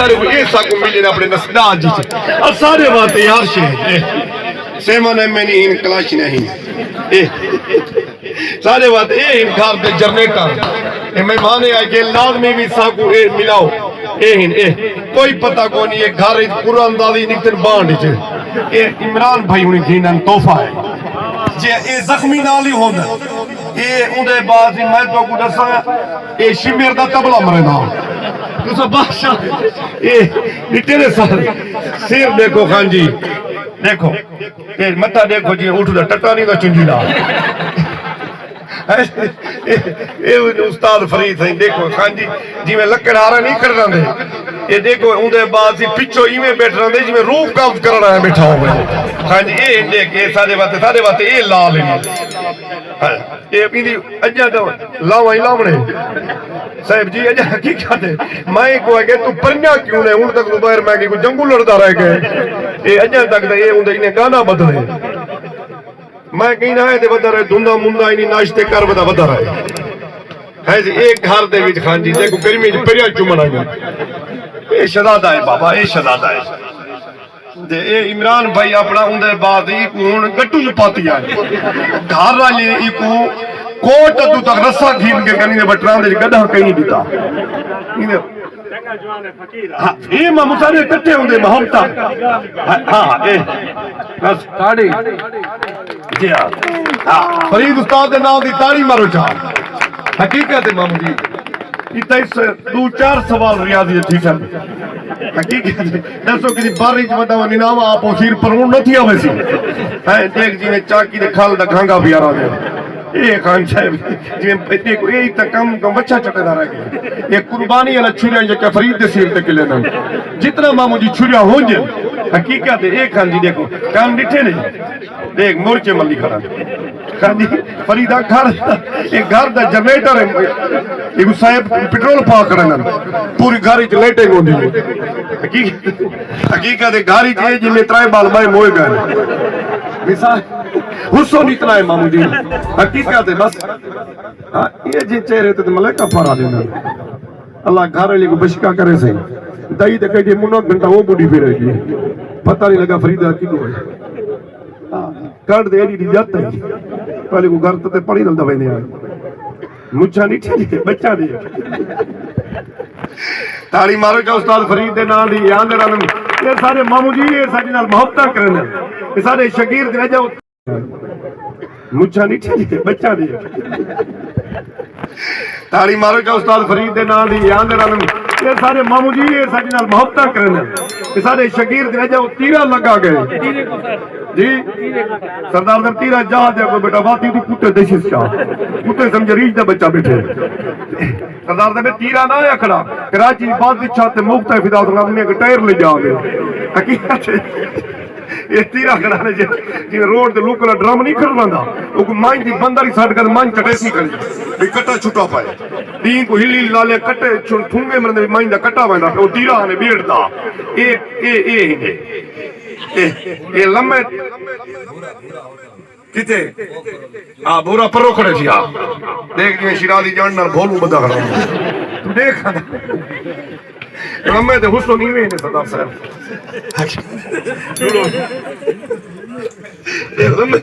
سارے کو ایسا کو ملے اپنے نسدان جی سارے بات یار شے سیمن میں نہیں ان کلاش نہیں سارے بات ان گھر دے جنریٹر مہمان آئے کہ لازمی بھی ساکو ملاؤ کوئی پتہ کو نہیں یہ گھر قرآن دادی نکتن بانڈ چھے عمران بھائی انہیں گھینن توفہ ہے جی یہ زخمی نالی ہوندہ یہ اندھے بعد میں تو کو دسا یہ شمیر دا تبلا مرنا تو سا بادشاہ یہ تیرے ساتھ سیر دیکھو خان جی دیکھو یہ متہ دیکھو جی اٹھو دا ٹٹانی دا چنجی دا استاد فرید ہیں دیکھو خان جی میں لکڑ آرہ نہیں کر رہا دے یہ دیکھو اندھے بعد پچھو ہی میں بیٹھ رہا دے جی میں روح کام کر رہا ہے بیٹھا ہوں میں خان جی یہ دیکھ یہ سارے باتے یہ لال ہیں یہ پیدی اجھا دا لاوائیں لاونے صاحب جی اجھا حقیقت ہے میں کو ہے کہ تو پرنیا کیوں نے ان تک دوبہر میں کہ جنگو لڑتا رہ گئے یہ اجھا تک دا یہ انہیں گانا بدلے میں کہیں نہ آئے تھے بدھا رہے دھندہ مندہ انہیں ناشتے کر بدھا رہے ہے جی ایک گھر دے وچ خان جی دیکھو گرمی جی پریاں چومن آئے یہ شہزادہ ہے بابا یہ شہزادہ ہے اے عمران بھائی اپنا اندھے بعد ہی کون گٹو جو پاتی آئے گھر والی ہی کو کوٹ تو تک رسا گھین کے کنی نے بٹران دے گڑھا کہیں نہیں دیتا یہ ماں مسارے کٹے ہوں دے محبتہ ہاں اے بس تاڑی جی ہاں فرید استاد دے ناؤ دی تاڑی مارو چاہ حقیقت ہے مامو جی یہ اس دو چار سوال ریاضی ٹھیک ہے حقیقت ہے دسو کہ بارش مدہ و نینام آپ اسیر پرون نہ تھی آوے سی دیکھ جی میں چاکی دے کھال دا گھانگا بھی آرہا دے یہ خان صاحب جی میں دیکھو یہ تا کم بچہ چٹے دارا گیا یہ قربانی علی چھوڑیاں جا فرید دے سیر تک لینا جتنا مامو جی چھوڑیاں ہوں جن حقیقت ہے ایک خان جی دیکھو کام ڈٹھے نہیں دیکھ مورچے ملی کھڑا خان جی فریدہ گھر دا جنریٹر ہے ایک صاحب پیٹرول پاک رہنا پوری گھاری چھ لیٹے گو دی حقیقت ہے گھاری چھ جی میں ترائے بال بائے موئے گئے مثال حسن اتنا ہے مامو جی حقیقت ہے بس یہ جی چہرے تے ملکہ پارا دینا اللہ گھر علی کو بشکا کرے سے دائی دے کہے جی منوک گھنٹا وہ بڑی پھر ہے جی پتہ نہیں لگا فریدہ کی دو ہے کارڈ دے دی جاتا ہے پہلے کو گھر تے پڑی نل دوائی نہیں آئے مجھا نہیں ٹھیک بچہ نہیں تاڑی مارو چاہ استاد فرید دے نال دی یہاں دے رانم یہ سارے مامو جی یہ سارے نال محبتہ کرنے یہ سارے شگیر دے جاؤ مجھا نہیں ٹھیک بچہ نہیں تاڑی مارو چاہ استاد فرید دے نال دی یہاں دے رانم یہ سارے مامو جی یہ سارے نال محبتہ کرنے یہ سارے شگیر دے جاؤ تیرہ لگا گئے جی سردار در تیرہ جہاں دے کوئی بیٹا باتی تو کتے دیشس چاہ کتے سمجھے ریچ دے بچہ بیٹھے سردار در تیرہ نہ آیا کھڑا کراچی بات دی چاہتے موقتا ہے فدا اس نے ایک ٹائر لے جاؤ گے حقیقت ہے یہ تیرہ کھڑا جی روڈ دے لوکلا ڈرام نہیں کھڑ رہا وہ مائن دی بنداری ساٹھ کر مائن چٹیسی کھڑی بھی کٹا چھٹا پائے دین کو ہلی لالے کٹے ٹھونگے مرنے بھی مائن دا کٹا بائندا وہ تیرہ نے بیڑ دا یہ لمحے کتے بورا پرو کھڑے تھی دیکھ جی میں شیرازی جاننا بھولوں بدا کھڑا تو دیکھ لمحے دے حسن نہیں ہوئے صدار صاحب